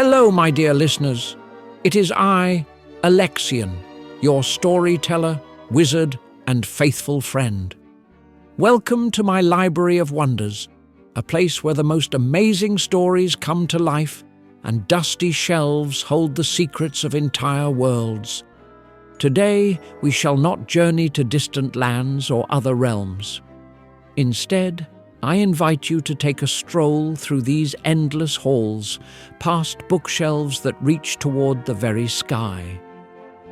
Hello, my dear listeners. It is I, Alexian, your storyteller, wizard, and faithful friend. Welcome to my Library of Wonders, a place where the most amazing stories come to life and dusty shelves hold the secrets of entire worlds. Today, we shall not journey to distant lands or other realms. Instead, I invite you to take a stroll through these endless halls, past bookshelves that reach toward the very sky.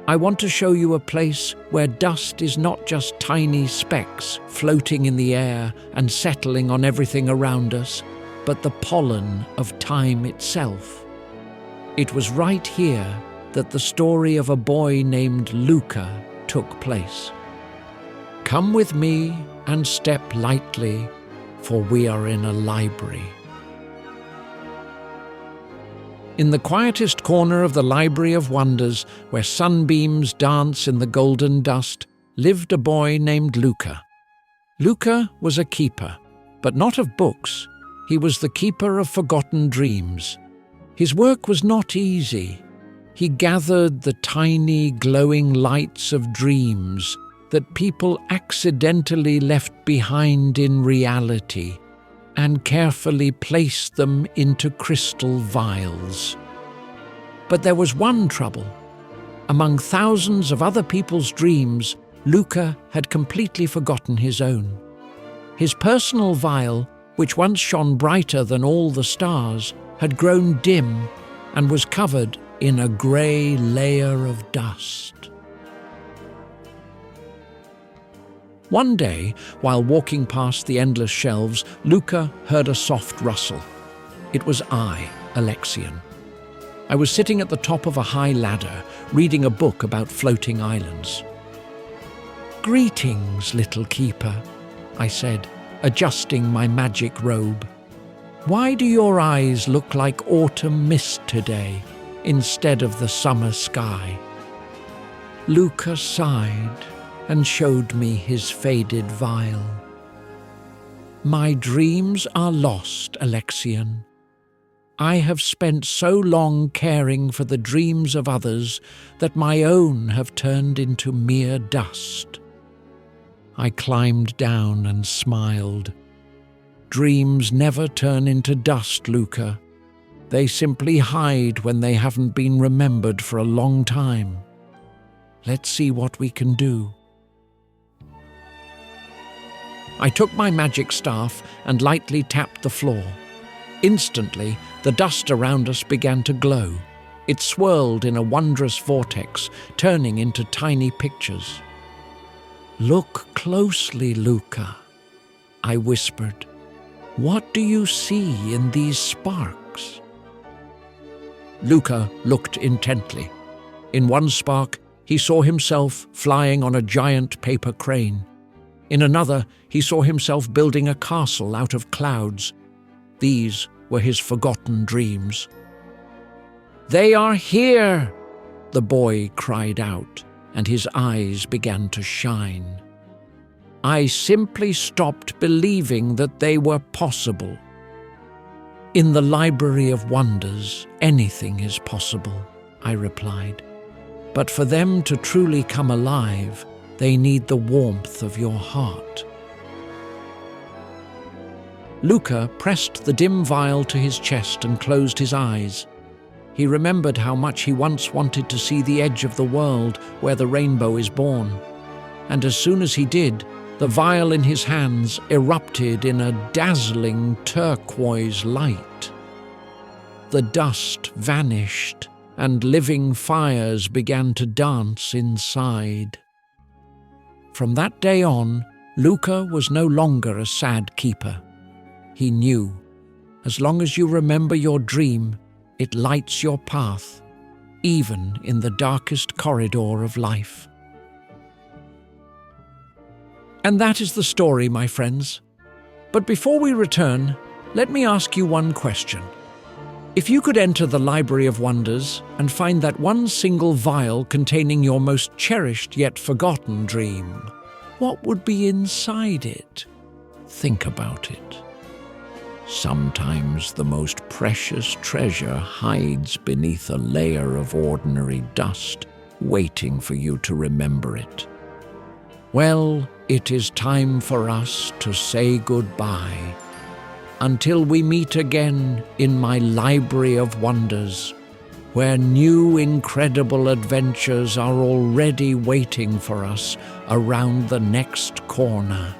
I want to show you a place where dust is not just tiny specks floating in the air and settling on everything around us, but the pollen of time itself. It was right here that the story of a boy named Luka took place. Come with me and step lightly, for we are in a library. In the quietest corner of the Library of Wonders, where sunbeams dance in the golden dust, lived a boy named Luka. Luka was a keeper, but not of books. He was the keeper of forgotten dreams. His work was not easy. He gathered the tiny, glowing lights of dreams that people accidentally left behind in reality, and carefully placed them into crystal vials. But there was one trouble. Among thousands of other people's dreams, Luka had completely forgotten his own. His personal vial, which once shone brighter than all the stars, had grown dim and was covered in a grey layer of dust. One day, while walking past the endless shelves, Luka heard a soft rustle. It was I, Alexian. I was sitting at the top of a high ladder, reading a book about floating islands. "Greetings, little keeper," I said, adjusting my magic robe. "Why do your eyes look like autumn mist today, instead of the summer sky?" Luka sighed and showed me his faded vial. "My dreams are lost, Alexian. I have spent so long caring for the dreams of others that my own have turned into mere dust." I climbed down and smiled. "Dreams never turn into dust, Luka. They simply hide when they haven't been remembered for a long time. Let's see what we can do." I took my magic staff and lightly tapped the floor. Instantly, the dust around us began to glow. It swirled in a wondrous vortex, turning into tiny pictures. "Look closely, Luka," I whispered. "What do you see in these sparks?" Luka looked intently. In one spark, he saw himself flying on a giant paper crane. In another, he saw himself building a castle out of clouds. These were his forgotten dreams. "They are here!" the boy cried out, and his eyes began to shine. "I simply stopped believing that they were possible." "In the Library of Wonders, anything is possible," I replied. "But for them to truly come alive, they need the warmth of your heart." Luka pressed the dim vial to his chest and closed his eyes. He remembered how much he once wanted to see the edge of the world where the rainbow is born. And as soon as he did, the vial in his hands erupted in a dazzling turquoise light. The dust vanished, and living fires began to dance inside. From that day on, Luka was no longer a sad keeper. He knew, as long as you remember your dream, it lights your path, even in the darkest corridor of life. And that is the story, my friends. But before we return, let me ask you one question. If you could enter the Library of Wonders and find that one single vial containing your most cherished yet forgotten dream, what would be inside it? Think about it. Sometimes the most precious treasure hides beneath a layer of ordinary dust, waiting for you to remember it. Well, it is time for us to say goodbye. Until we meet again in my library of wonders, where new incredible adventures are already waiting for us around the next corner.